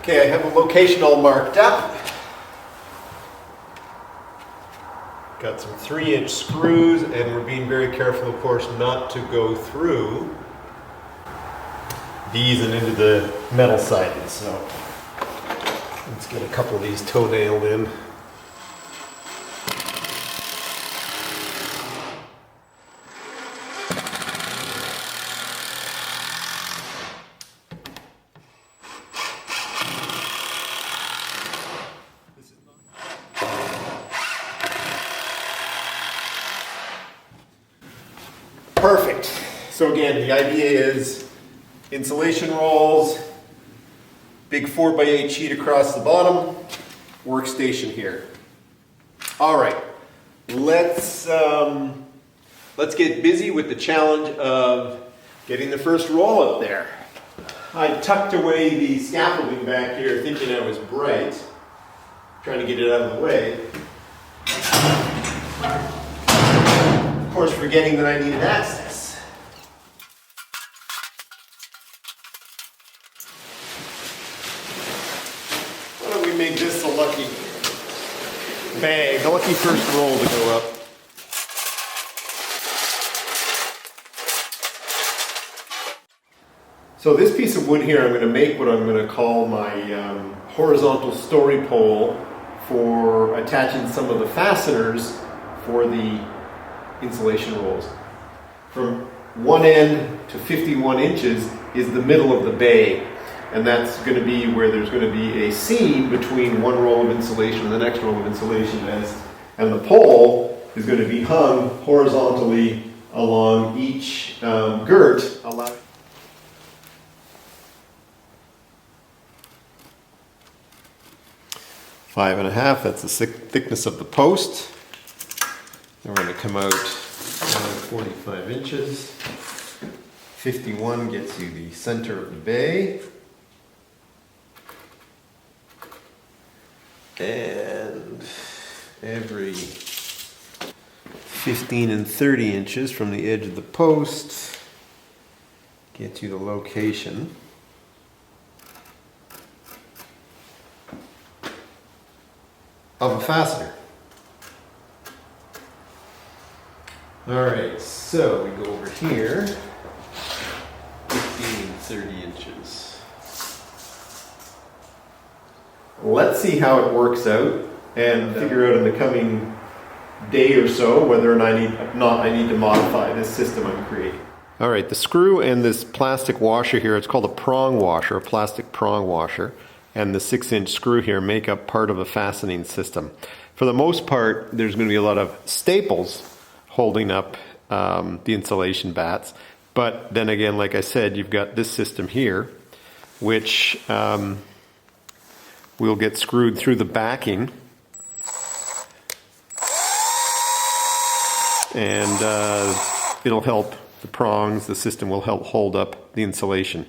Okay, I have a location all marked up. Got some 3-inch screws, and we're being very careful, of course, not to go through these and into the metal siding. So let's get a couple of these toe-nailed in. Perfect. So again, the idea is insulation rolls, big 4x8 sheet across the bottom, workstation here. All right, let's get busy with the challenge of getting the first roll up there. I tucked away the scaffolding back here thinking I was bright, trying to get it out of the way. Of course, forgetting that I needed access. Why don't we make this a lucky bag, a lucky first roll to go up. So this piece of wood here, I'm going to make what I'm going to call my horizontal story pole for attaching some of the fasteners for the insulation rolls. From one end to 51 inches is the middle of the bay, and that's going to be where there's going to be a seam between one roll of insulation and the next roll of insulation, and the pole is going to be hung horizontally along each girt. 5.5, that's the thickness of the post. Then we're going to come out 45 inches. 51 gets you the center of the bay. And every 15 and 30 inches from the edge of the post gets you the location of a fastener. Alright, so we go over here, 15 and 30 inches. Let's see how it works out and figure out in the coming day or so whether or not I need to modify this system I'm creating. Alright, the screw and this plastic washer here, it's called a prong washer, a plastic prong washer, and the 6-inch screw here make up part of the fastening system. For the most part, there's going to be a lot of staples holding up the insulation bats. But then again, like I said, you've got this system here, which will get screwed through the backing. And it'll help the prongs, the system will help hold up the insulation.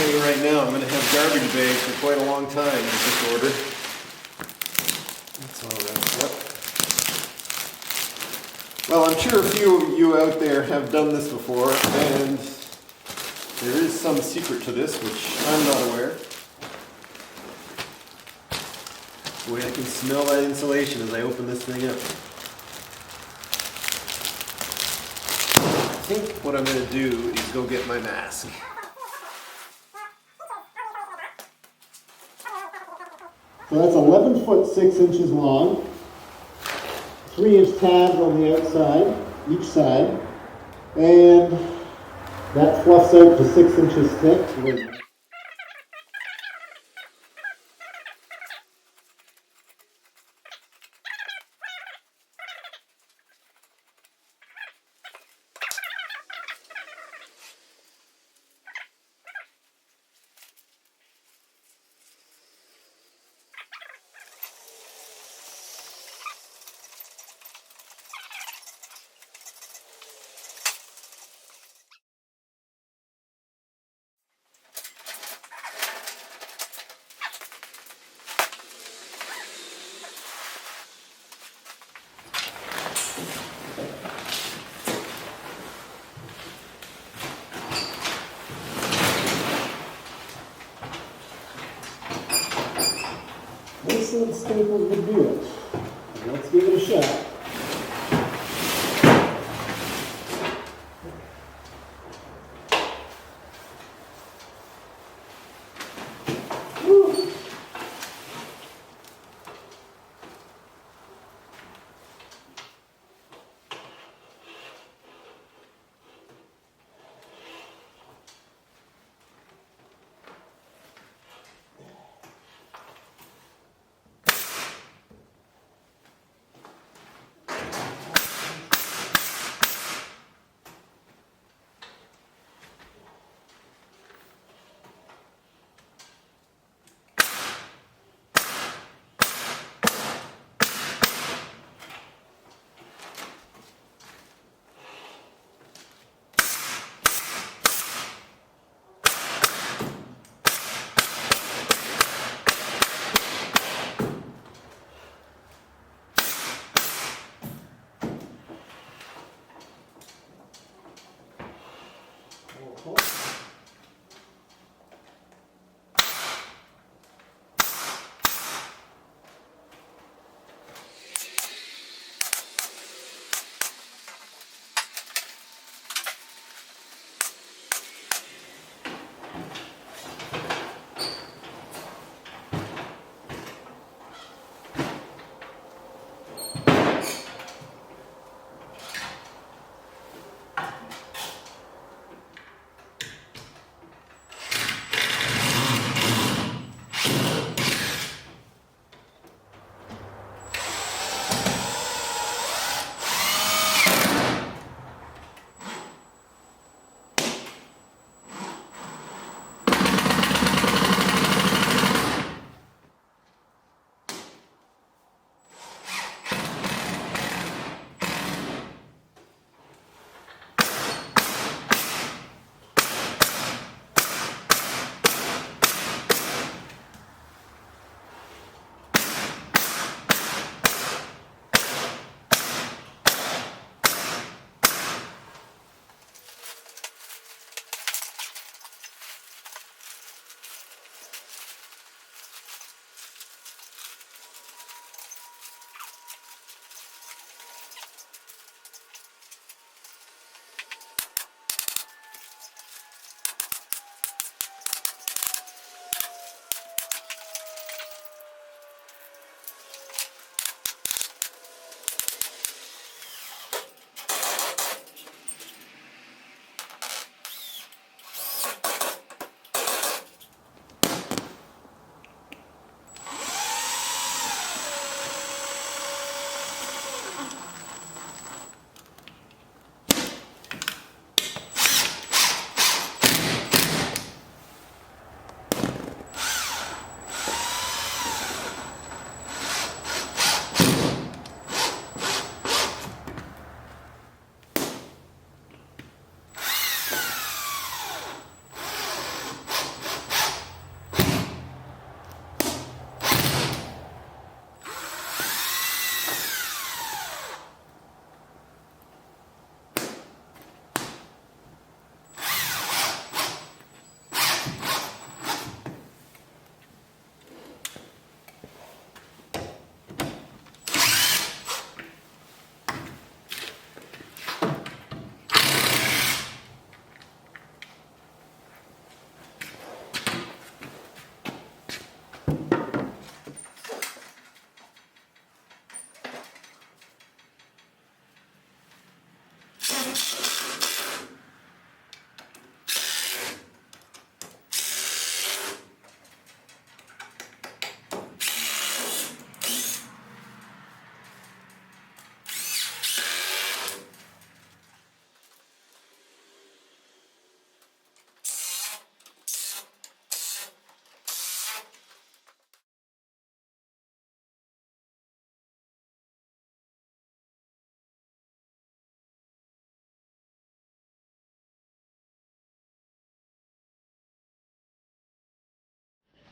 Right now, I'm going to have garbage bags for quite a long time with this order. That's all wrapped up. Well, I'm sure a few of you out there have done this before, and there is some secret to this, which I'm not aware. Boy, I can smell that insulation as I open this thing up. I think what I'm going to do is go get my mask. So that's 11 foot 6 inches long, 3-inch tabs on the outside, each side, and that fluffs out to 6 inches thick. This little staple would do it. Let's give it a shot. Woo.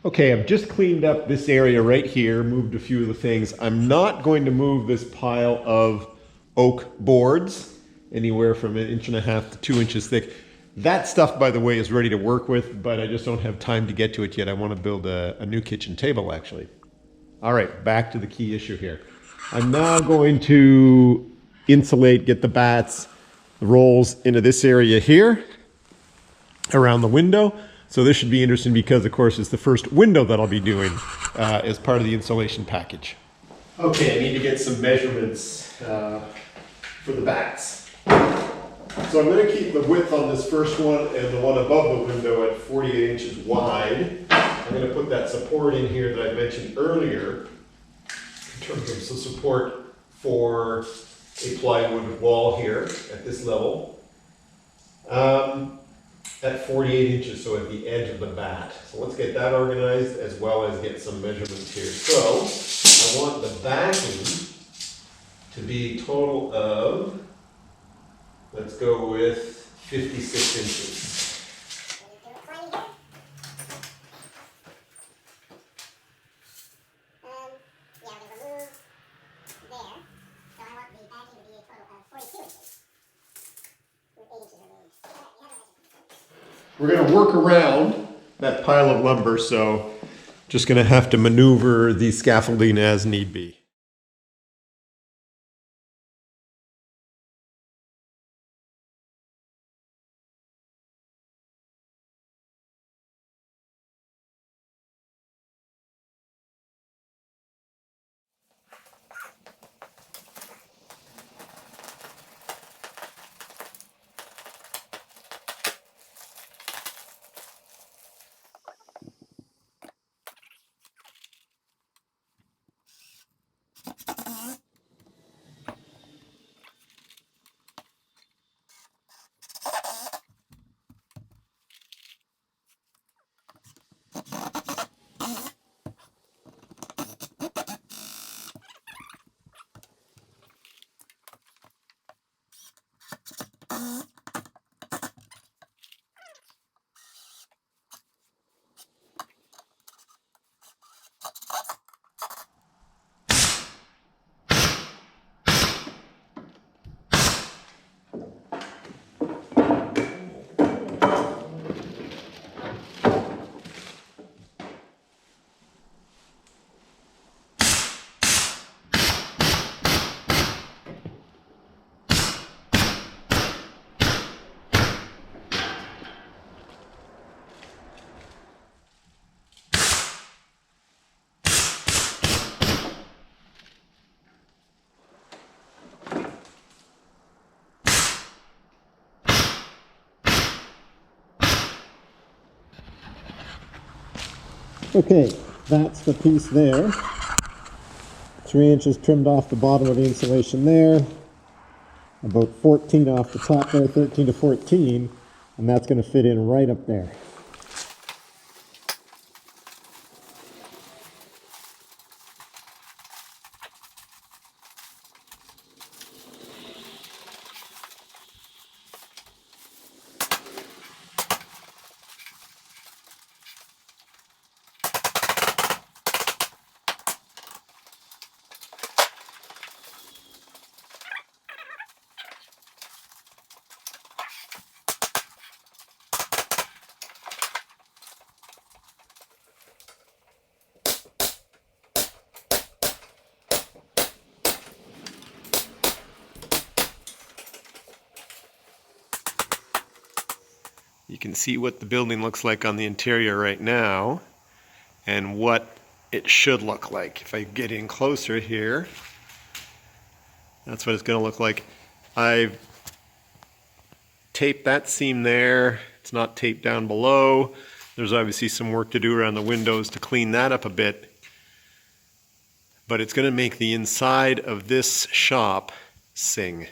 Okay, I've just cleaned up this area right here, moved a few of the things. I'm not going to move this pile of oak boards, anywhere from 1.5 to 2 inches thick. That stuff, by the way, is ready to work with, but I just don't have time to get to it yet. I want to build a new kitchen table, actually. All right, back to the key issue here. I'm now going to insulate, get the bats, the rolls into this area here, around the window. So this should be interesting because, of course, it's the first window that I'll be doing as part of the insulation package. Okay, I need to get some measurements for the bats. So I'm going to keep the width on this first one and the one above the window at 48 inches wide. I'm going to put that support in here that I mentioned earlier in terms of some support for a plywood wall here at this level. At 48 inches, so at the edge of the bat. So let's get that organized as well as get some measurements here. So I want the backing to be a total of, let's go with 56 inches. We're going to work around that pile of lumber, so just going to have to maneuver the scaffolding as need be. Okay, that's the piece there. 3 inches trimmed off the bottom of the insulation there. About 14 off the top there, 13 to 14, and that's going to fit in right up there. You can see what the building looks like on the interior right now and what it should look like. If I get in closer here, that's what it's going to look like. I've taped that seam there. It's not taped down below. There's obviously some work to do around the windows to clean that up a bit. But it's going to make the inside of this shop sing.